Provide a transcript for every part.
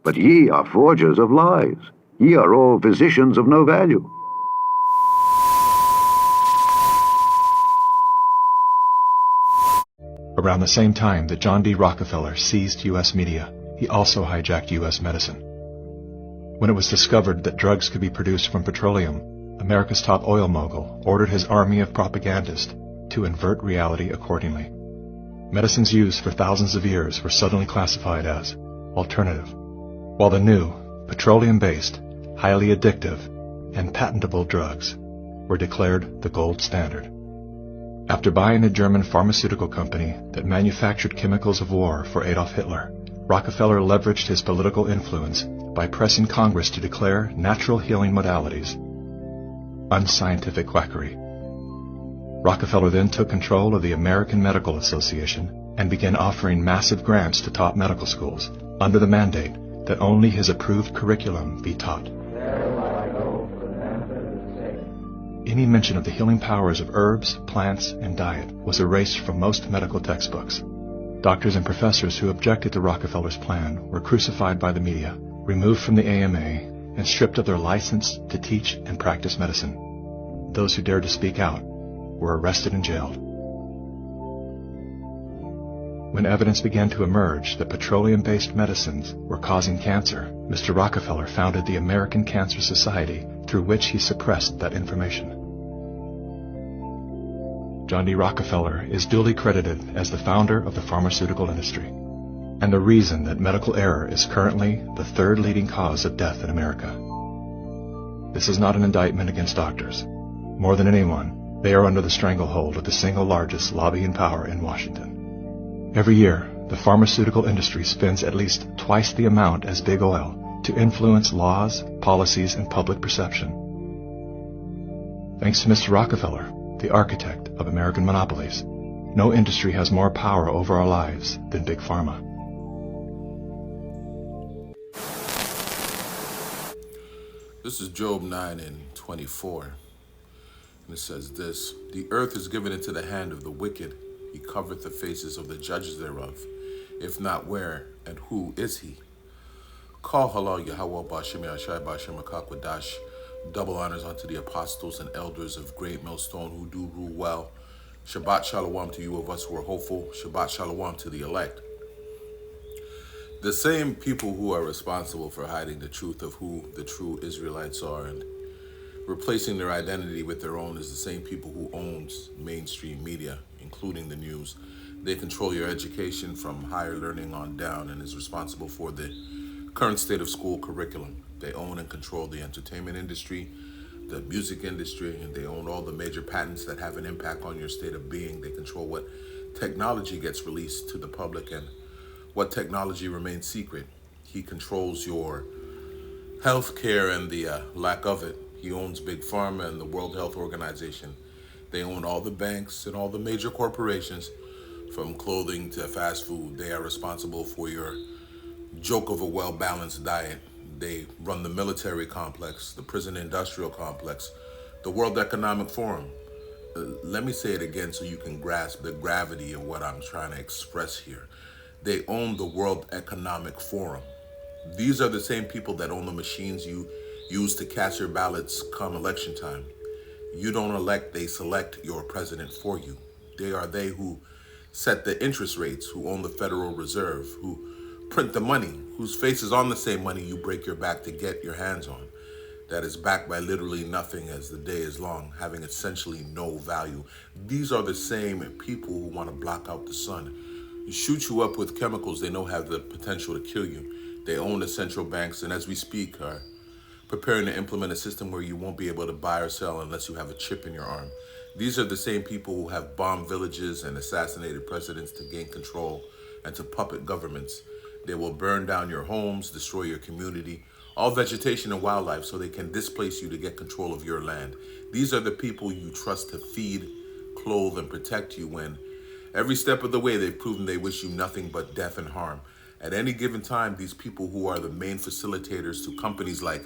But ye are forgers of lies. Ye are all physicians of no value. Around the same time that John D. Rockefeller seized U.S. media, he also hijacked U.S. medicine. When it was discovered that drugs could be produced from petroleum, America's top oil mogul ordered his army of propagandists to invert reality accordingly. Medicines used for thousands of years were suddenly classified as alternative, while the new, petroleum-based, highly addictive, and patentable drugs were declared the gold standard. After buying a German pharmaceutical company that manufactured chemicals of war for Adolf Hitler, Rockefeller leveraged his political influence by pressing Congress to declare natural healing modalities unscientific quackery. Rockefeller then took control of the American Medical Association and began offering massive grants to top medical schools under the mandate that only his approved curriculum be taught. Any mention of the healing powers of herbs, plants, and diet was erased from most medical textbooks. Doctors and professors who objected to Rockefeller's plan were crucified by the media, removed from the AMA, and stripped of their license to teach and practice medicine. Those who dared to speak out were arrested and jailed. When evidence began to emerge that petroleum-based medicines were causing cancer, Mr. Rockefeller founded the American Cancer Society, through which he suppressed that information. John D. Rockefeller is duly credited as the founder of the pharmaceutical industry, and the reason that medical error is currently the third leading cause of death in America. This is not an indictment against doctors. More than anyone, they are under the stranglehold of the single largest lobbying power in Washington. Every year, the pharmaceutical industry spends at least twice the amount as big oil to influence laws, policies, and public perception. Thanks to Mr. Rockefeller, the architect of American monopolies, no industry has more power over our lives than Big Pharma. This is Job 9:24. And it says this: The earth is given into the hand of the wicked. He covereth the faces of the judges thereof. If not, where and who is he? Call halal Yahweh Bashem Yashai Bashem Akakwadash. Double honors unto the apostles and elders of Great Millstone who do rule well. Shabbat Shalom to you of us who are hopeful. Shabbat Shalom to the elect. The same people who are responsible for hiding the truth of who the true Israelites are and replacing their identity with their own is the same people who owns mainstream media, including the news. They control your education from higher learning on down and is responsible for the current state of school curriculum. They own and control the entertainment industry, the music industry, and they own all the major patents that have an impact on your state of being. They control what technology gets released to the public and what technology remains secret. He controls your health care and the lack of it. He owns Big Pharma and the World Health Organization. They own all the banks and all the major corporations, from clothing to fast food. They are responsible for your joke of a well-balanced diet. They run the military complex, the prison industrial complex, the World Economic Forum. Let me say it again so you can grasp the gravity of what I'm trying to express here. They own the World Economic Forum. These are the same people that own the machines you use to cast your ballots come election time. You don't elect, they select your president for you. They who set the interest rates, who own the Federal Reserve, who print the money, whose face is on the same money you break your back to get your hands on. That is backed by literally nothing as the day is long, having essentially no value. These are the same people who want to block out the sun. Shoot you up with chemicals they know have the potential to kill you. They own the central banks, and as we speak are preparing to implement a system where you won't be able to buy or sell unless you have a chip in your arm. These are the same people who have bombed villages and assassinated presidents to gain control and to puppet governments. They will burn down your homes, destroy your community, all vegetation and wildlife, so they can displace you to get control of your land. These are the people you trust to feed, clothe, and protect you when every step of the way they've proven they wish you nothing but death and harm. At any given time, these people who are the main facilitators to companies like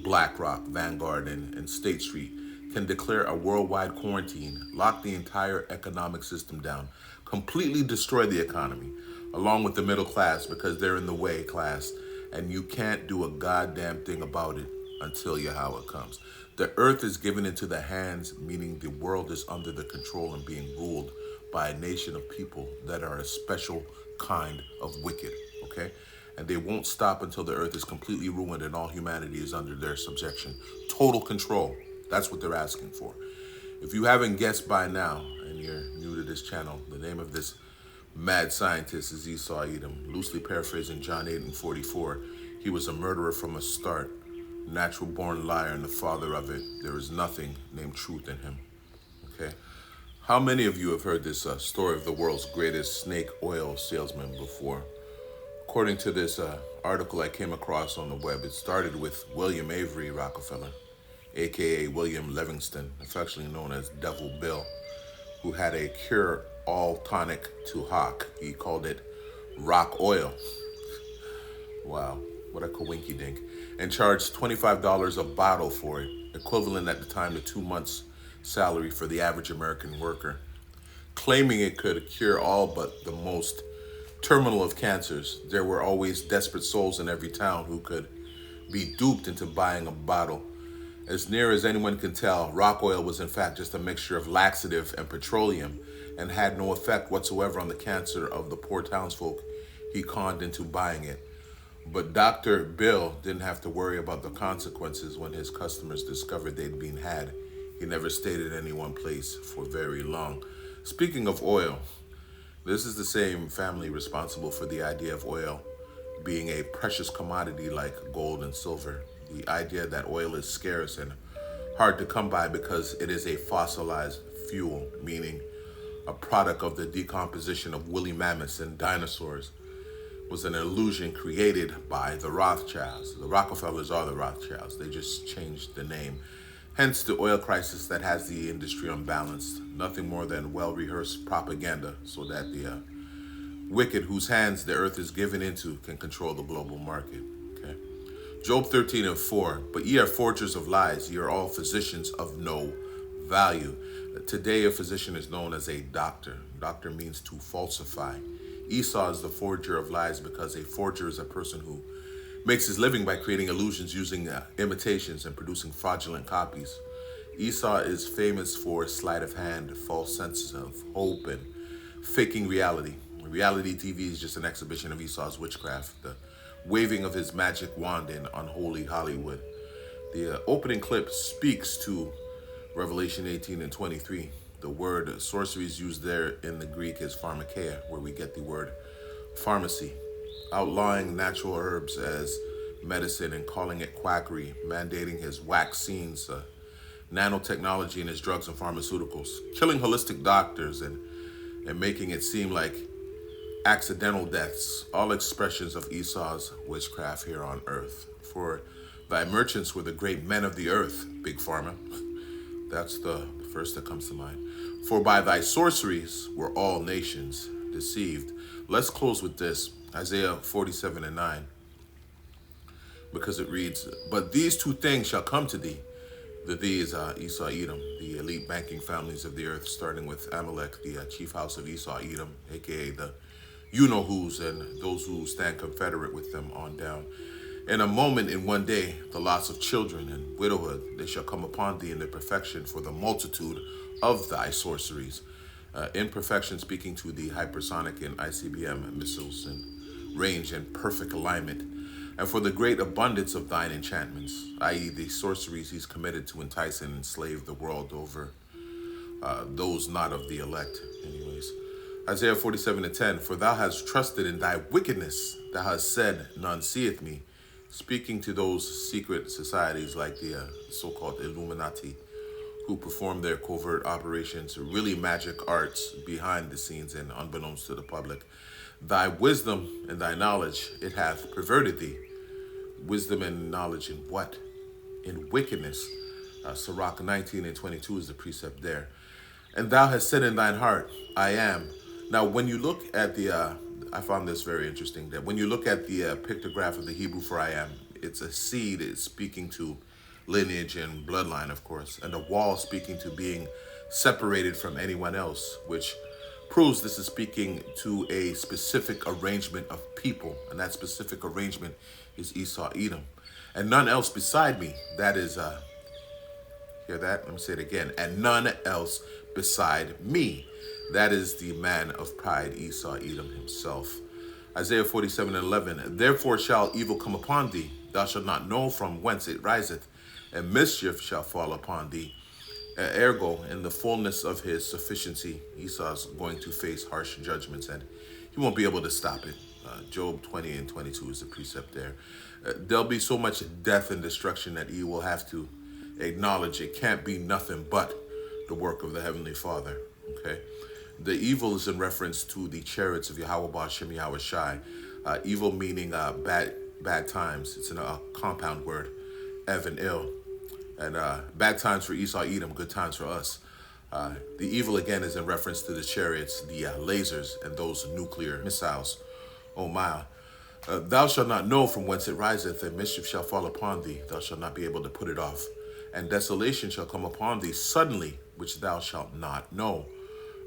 BlackRock, Vanguard, and State Street can declare a worldwide quarantine, lock the entire economic system down, completely destroy the economy, along with the middle class, because they're in the way class, and you can't do a goddamn thing about it until Yahweh comes. The earth is given into the hands, meaning the world is under the control and being ruled by a nation of people that are a special kind of wicked, okay? And they won't stop until the earth is completely ruined and all humanity is under their subjection. Total control. That's what they're asking for. If you haven't guessed by now, and you're new to this channel, the name of this mad scientist is Esau Edom. Loosely paraphrasing John 8:44, he was a murderer from a start, natural born liar and the father of it. There is nothing named truth in him. Okay? How many of you have heard this story of the world's greatest snake oil salesman before? According to this article I came across on the web, it started with William Avery Rockefeller, aka William Livingston, affectionately known as Devil Bill, who had a cure-all tonic to hawk. He called it rock oil. Wow, what a coinky-dink. And charged $25 a bottle for it, equivalent at the time to 2 months' salary for the average American worker, claiming it could cure all but the most terminal of cancers. There were always desperate souls in every town who could be duped into buying a bottle. As near as anyone can tell, rock oil was in fact just a mixture of laxative and petroleum and had no effect whatsoever on the cancer of the poor townsfolk he conned into buying it. But Dr. Bill didn't have to worry about the consequences when his customers discovered they'd been had. He never stayed at any one place for very long. Speaking of oil, this is the same family responsible for the idea of oil being a precious commodity like gold and silver. The idea that oil is scarce and hard to come by because it is a fossilized fuel, meaning a product of the decomposition of woolly mammoths and dinosaurs, was an illusion created by the Rothschilds. The Rockefellers are the Rothschilds. They just changed the name. Hence the oil crisis that has the industry unbalanced. Nothing more than well-rehearsed propaganda so that the wicked whose hands the earth is given into can control the global market. Okay. Job 13:4, but ye are forgers of lies, ye are all physicians of no value. Today a physician is known as a doctor. Doctor means to falsify. Esau is the forger of lies because a forger is a person who makes his living by creating illusions using imitations and producing fraudulent copies. Esau is famous for sleight of hand, false senses of hope, and faking reality. Reality TV is just an exhibition of Esau's witchcraft, the waving of his magic wand in unholy Hollywood. The opening clip speaks to Revelation 18:23. The word sorcery is used there in the Greek is pharmakeia, where we get the word pharmacy, outlawing natural herbs as medicine and calling it quackery, mandating his vaccines, nanotechnology in his drugs and pharmaceuticals, killing holistic doctors and making it seem like accidental deaths, all expressions of Esau's witchcraft here on earth. For thy merchants were the great men of the earth, Big Pharma. That's the first that comes to mind. For by thy sorceries were all nations deceived. Let's close with this, Isaiah 47:9, because it reads, but these two things shall come to thee. The thee is Esau Edom, the elite banking families of the earth, starting with Amalek, the chief house of Esau Edom, aka the you-know-whos and those who stand confederate with them on down. In a moment, in one day, the loss of children and widowhood, they shall come upon thee in their perfection for the multitude of thy sorceries. Imperfection speaking to the hypersonic and ICBM missiles and range and perfect alignment. And for the great abundance of thine enchantments, i.e. the sorceries he's committed to entice and enslave the world over those not of the elect. Anyways, Isaiah 47:10, for thou hast trusted in thy wickedness, thou hast said, none seeth me. Speaking to those secret societies like the so-called Illuminati, who perform their covert operations, really magic arts behind the scenes and unbeknownst to the public. Thy wisdom and thy knowledge, it hath perverted thee. Wisdom and knowledge in what? In wickedness. Sirach 19:22 is the precept there. And thou hast said in thine heart, I am. Now, when you look at the, I found this very interesting, that when you look at the pictograph of the Hebrew for I am, it's a seed, it's speaking to lineage and bloodline, of course, and a wall speaking to being separated from anyone else, which proves this is speaking to a specific arrangement of people, and that specific arrangement is Esau, Edom, and none else beside me. That is, hear that? Let me say it again. And none else beside me. That is the man of pride, Esau, Edom himself. Isaiah 47:11. Therefore shall evil come upon thee. Thou shalt not know from whence it riseth, and mischief shall fall upon thee. Ergo, in the fullness of his sufficiency, Esau's going to face harsh judgments, and he won't be able to stop it. Job 20 and 22 is the precept there. There'll be so much death and destruction that he will have to acknowledge it can't be nothing but the work of the Heavenly Father. Okay, the evil is in reference to the chariots of Yahweh Ba'Shem Yahweh Shai. Evil meaning bad times. It's in a compound word, ev and ill. And bad times for Esau, Edom, good times for us. The evil again is in reference to the chariots, the lasers, and those nuclear missiles. Oh my. Thou shalt not know from whence it riseth, and mischief shall fall upon thee. Thou shalt not be able to put it off. And desolation shall come upon thee suddenly, which thou shalt not know.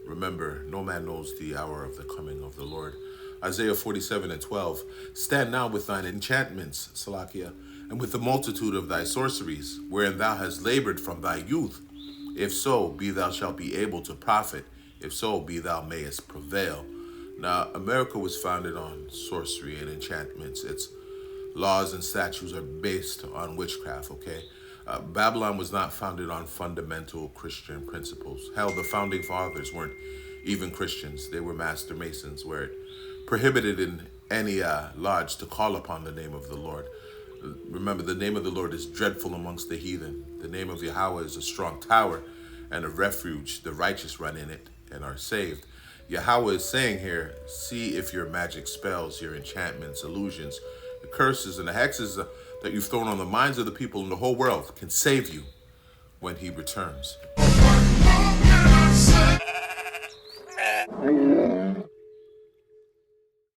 Remember, no man knows the hour of the coming of the Lord. Isaiah 47:12. Stand now with thine enchantments, Salakia, and with the multitude of thy sorceries, wherein thou hast labored from thy youth. If so, be thou shalt be able to profit. If so, be thou mayest prevail. Now, America was founded on sorcery and enchantments. Its laws and statutes are based on witchcraft, okay? Babylon was not founded on fundamental Christian principles. Hell, the founding fathers weren't even Christians. They were master masons, where it prohibited in any lodge to call upon the name of the Lord. Remember, the name of the Lord is dreadful amongst the heathen. The name of Yahweh is a strong tower and a refuge. The righteous run in it and are saved. Yahweh is saying here, see if your magic spells, your enchantments, illusions, the curses and the hexes that you've thrown on the minds of the people in the whole world can save you when he returns.